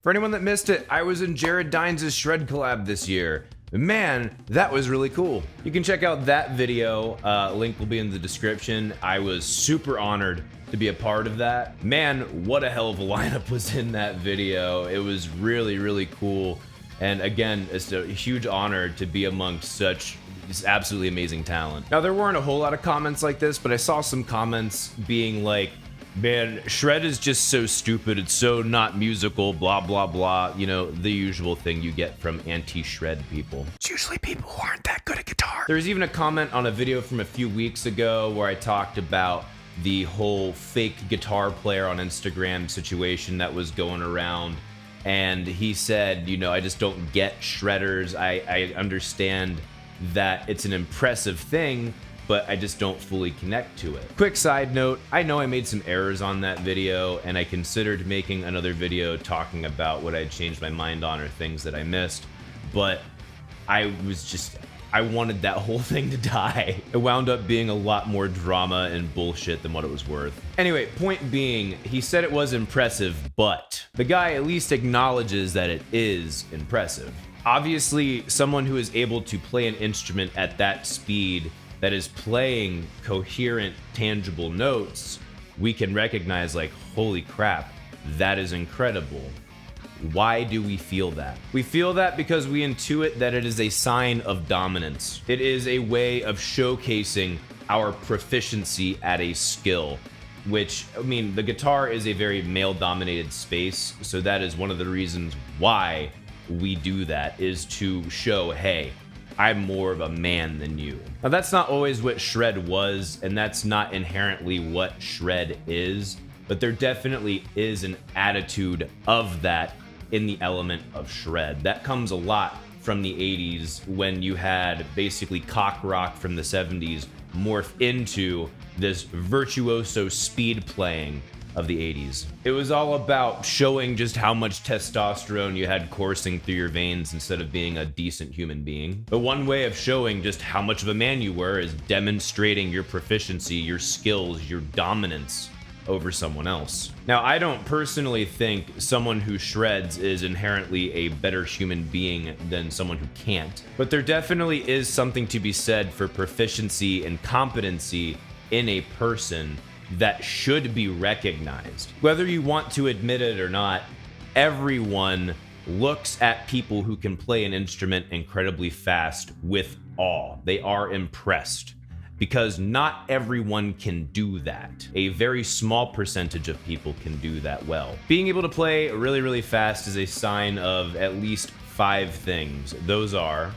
For anyone that missed it, I was in Jared Dines' Shred collab this year. Man, that was really cool. You can check out that video, link will be in the description. I was super honored to be a part of that. Man, what a hell of a lineup was in that video. It was really, really cool. And again, it's a huge honor to be amongst such just absolutely amazing talent. Now, there weren't a whole lot of comments like this, but I saw some comments being like, man, Shred is just so stupid, it's so not musical, blah, blah, blah. You know, the usual thing you get from anti-Shred people. It's usually people who aren't that good at guitar. There's even a comment on a video from a few weeks ago where I talked about the whole fake guitar player on Instagram situation that was going around. And he said, you know, I just don't get shredders. I understand that it's an impressive thing, but I just don't fully connect to it. Quick side note, I know I made some errors on that video, and I considered making another video talking about what I changed my mind on or things that I missed, but I wanted that whole thing to die. It wound up being a lot more drama and bullshit than what it was worth. Anyway, point being, he said it was impressive, but the guy at least acknowledges that it is impressive. Obviously, someone who is able to play an instrument at that speed that is playing coherent, tangible notes, we can recognize like, holy crap, that is incredible. Why do we feel that? We feel that because we intuit that it is a sign of dominance. It is a way of showcasing our proficiency at a skill, which, I mean, the guitar is a very male-dominated space, so that is one of the reasons why we do that, is to show, hey, I'm more of a man than you. Now, that's not always what Shred was, and that's not inherently what Shred is, but there definitely is an attitude of that in the element of Shred. That comes a lot from the 80s, when you had basically cock rock from the 70s morph into this virtuoso speed playing of the 80s. It was all about showing just how much testosterone you had coursing through your veins instead of being a decent human being. But one way of showing just how much of a man you were is demonstrating your proficiency, your skills, your dominance over someone else. Now, I don't personally think someone who shreds is inherently a better human being than someone who can't, but there definitely is something to be said for proficiency and competency in a person that should be recognized. Whether you want to admit it or not, everyone looks at people who can play an instrument incredibly fast with awe. They are impressed, because not everyone can do that. A very small percentage of people can do that well. Being able to play really, really fast is a sign of at least 5 things. Those are: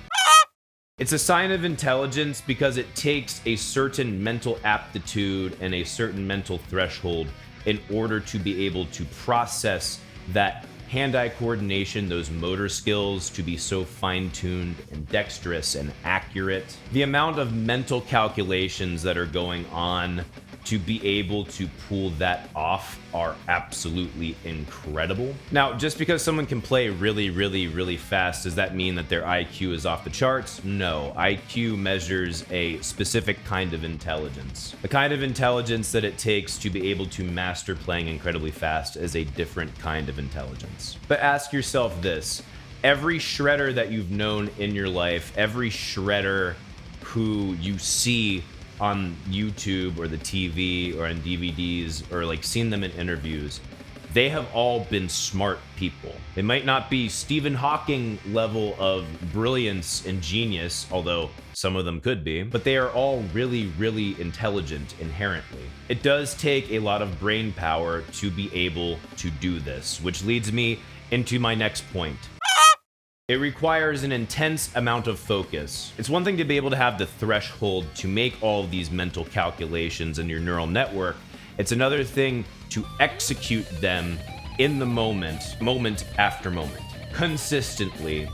it's a sign of intelligence because it takes a certain mental aptitude and a certain mental threshold in order to be able to process that hand-eye coordination, those motor skills, to be so fine-tuned and dexterous and accurate. The amount of mental calculations that are going on to be able to pull that off are absolutely incredible. Now, just because someone can play really, really, really fast, does that mean that their IQ is off the charts? No. IQ measures a specific kind of intelligence. The kind of intelligence that it takes to be able to master playing incredibly fast is a different kind of intelligence. But ask yourself this: every shredder that you've known in your life, every shredder who you see on YouTube or the TV or on DVDs or like seen them in interviews, they have all been smart people. They might not be Stephen Hawking level of brilliance and genius, although some of them could be, but they are all really, really intelligent inherently. It does take a lot of brain power to be able to do this, which leads me into my next point. It requires an intense amount of focus. It's one thing to be able to have the threshold to make all of these mental calculations in your neural network. It's another thing to execute them in the moment, moment after moment, consistently,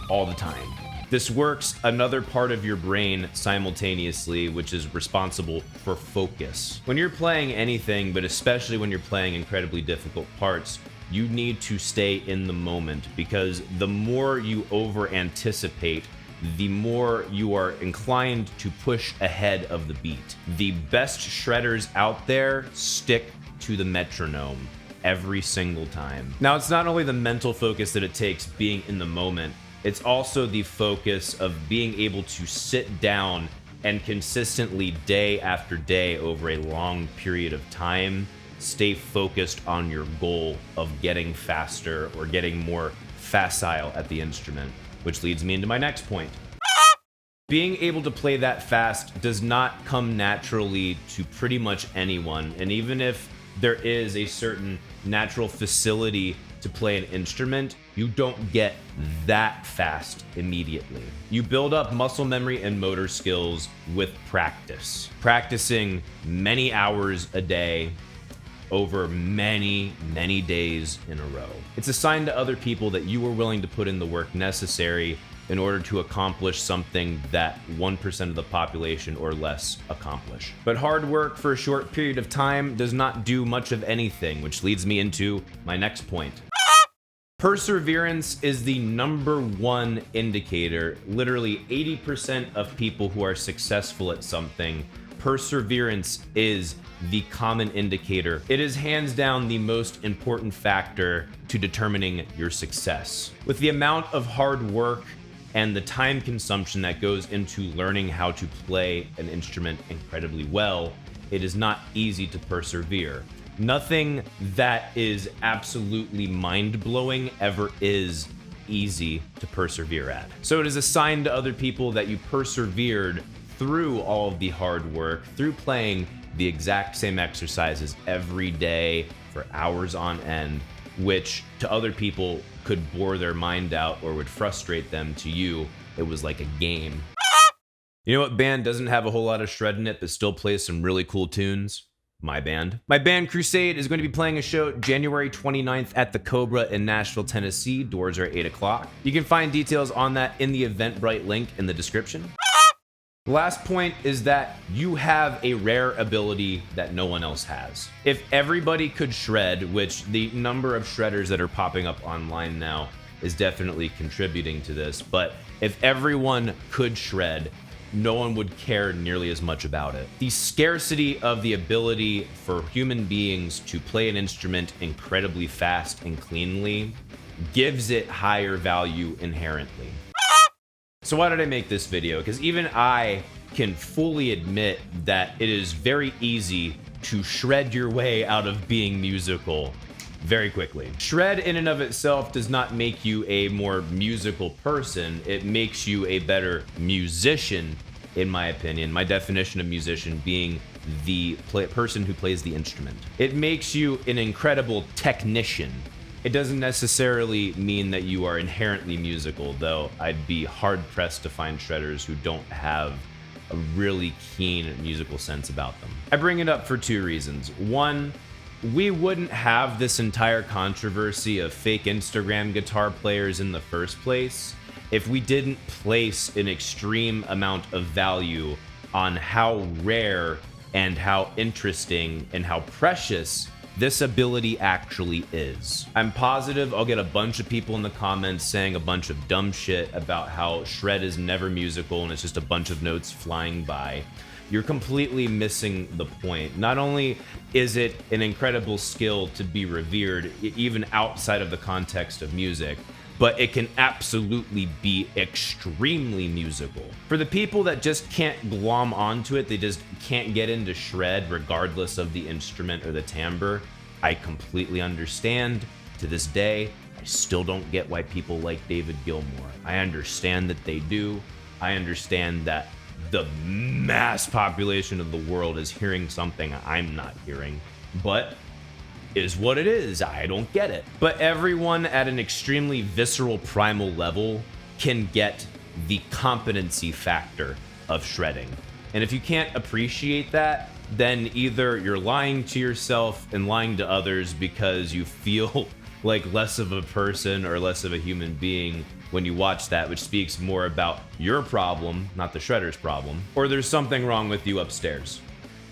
all the time. This works another part of your brain simultaneously, which is responsible for focus. When you're playing anything, but especially when you're playing incredibly difficult parts, you need to stay in the moment, because the more you over anticipate, the more you are inclined to push ahead of the beat. The best shredders out there stick to the metronome. every single time. Now, it's not only the mental focus that it takes being in the moment, it's also the focus of being able to sit down and consistently, day after day, over a long period of time, stay focused on your goal of getting faster or getting more facile at the instrument, which leads me into my next point. Being able to play that fast does not come naturally to pretty much anyone, and even if there is a certain natural facility to play an instrument, you don't get that fast immediately. You build up muscle memory and motor skills with practice. Practicing many hours a day over many, many days in a row. It's a sign to other people that you are willing to put in the work necessary in order to accomplish something that 1% of the population or less accomplish. But hard work for a short period of time does not do much of anything, which leads me into my next point. Perseverance is the #1 indicator. Literally 80% of people who are successful at something, perseverance is the common indicator. It is hands down the most important factor to determining your success. With the amount of hard work and the time consumption that goes into learning how to play an instrument incredibly well, it is not easy to persevere. Nothing that is absolutely mind-blowing ever is easy to persevere at. So it is a sign to other people that you persevered through all of the hard work, through playing the exact same exercises every day for hours on end, which to other people could bore their mind out or would frustrate them. To you, it was like a game. You know what band doesn't have a whole lot of shred in it but still plays some really cool tunes? My band. My band Crusade is going to be playing a show January 29th at the Cobra in Nashville, Tennessee. Doors are at 8 o'clock. You can find details on that in the Eventbrite link in the description. The last point is that you have a rare ability that no one else has. If everybody could shred, which the number of shredders that are popping up online now is definitely contributing to this, but if everyone could shred, no one would care nearly as much about it. The scarcity of the ability for human beings to play an instrument incredibly fast and cleanly gives it higher value inherently. So why did I make this video? Because even I can fully admit that it is very easy to shred your way out of being musical very quickly. Shred in and of itself does not make you a more musical person. It makes you a better musician, in my opinion. My definition of musician being the person who plays the instrument. It makes you an incredible technician. It doesn't necessarily mean that you are inherently musical, though I'd be hard-pressed to find shredders who don't have a really keen musical sense about them. I bring it up for two reasons. One, we wouldn't have this entire controversy of fake Instagram guitar players in the first place if we didn't place an extreme amount of value on how rare and how interesting and how precious this ability actually is. I'm positive I'll get a bunch of people in the comments saying a bunch of dumb shit about how shred is never musical and it's just a bunch of notes flying by. You're completely missing the point. Not only is it an incredible skill to be revered, even outside of the context of music, but it can absolutely be extremely musical. For the people that just can't glom onto it, they just can't get into shred regardless of the instrument or the timbre, I completely understand. To this day, I still don't get why people like David Gilmour. I understand that they do. I understand that the mass population of the world is hearing something I'm not hearing, but is what it is. I don't get it. But everyone at an extremely visceral primal level can get the competency factor of shredding. And if you can't appreciate that, then either you're lying to yourself and lying to others because you feel like less of a person or less of a human being when you watch that, which speaks more about your problem, not the shredder's problem, or there's something wrong with you upstairs.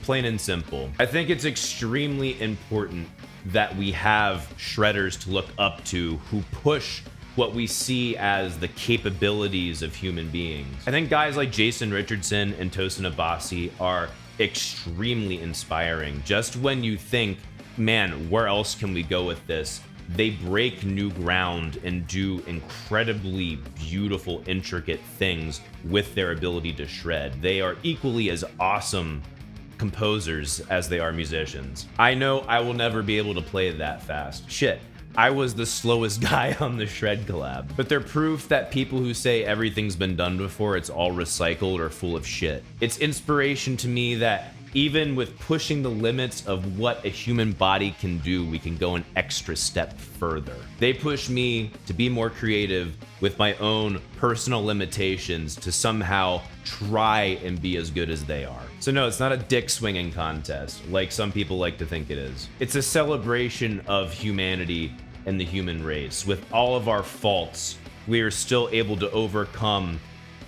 Plain and simple. I think it's extremely important that we have shredders to look up to who push what we see as the capabilities of human beings. I think guys like Jason Richardson and Tosin Abasi are extremely inspiring. Just when you think man, where else can we go with this? They break new ground and do incredibly beautiful, intricate things with their ability to shred. They are equally as awesome composers as they are musicians. I know I will never be able to play that fast. Shit, I was the slowest guy on the Shred collab. But they're proof that people who say everything's been done before, it's all recycled, are full of shit. It's inspiration to me that even with pushing the limits of what a human body can do, we can go an extra step further. They push me to be more creative with my own personal limitations to somehow try and be as good as they are. So no, it's not a dick swinging contest like some people like to think it is. It's a celebration of humanity and the human race. With all of our faults, we are still able to overcome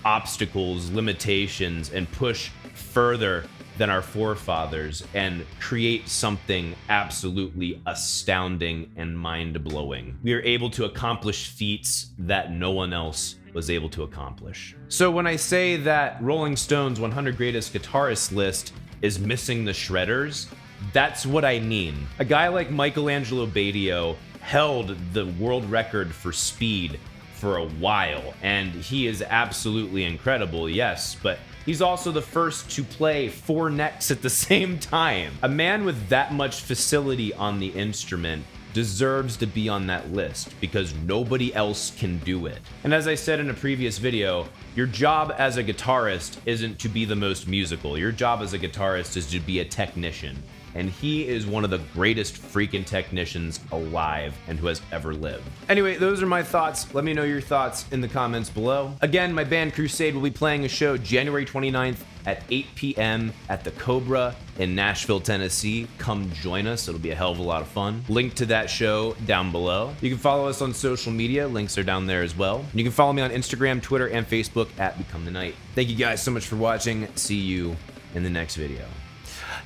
obstacles, limitations, and push further than our forefathers and create something absolutely astounding and mind-blowing. We are able to accomplish feats that no one else was able to accomplish. So when I say that Rolling Stone's 100 Greatest Guitarists list is missing the shredders, that's what I mean. A guy like Michelangelo Badio held the world record for speed for a while, and he is absolutely incredible, yes, but he's also the first to play 4 necks at the same time. A man with that much facility on the instrument deserves to be on that list because nobody else can do it. And as I said in a previous video, your job as a guitarist isn't to be the most musical. Your job as a guitarist is to be a technician. And he is one of the greatest freaking technicians alive and who has ever lived. Anyway, those are my thoughts. Let me know your thoughts in the comments below. Again, my band Crusade will be playing a show January 29th at 8 p.m. at the Cobra in Nashville, Tennessee. Come join us. It'll be a hell of a lot of fun. Link to that show down below. You can follow us on social media. Links are down there as well. And you can follow me on Instagram, Twitter, and Facebook at Become the Night. Thank you guys so much for watching. See you in the next video.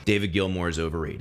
David Gilmour is overrated.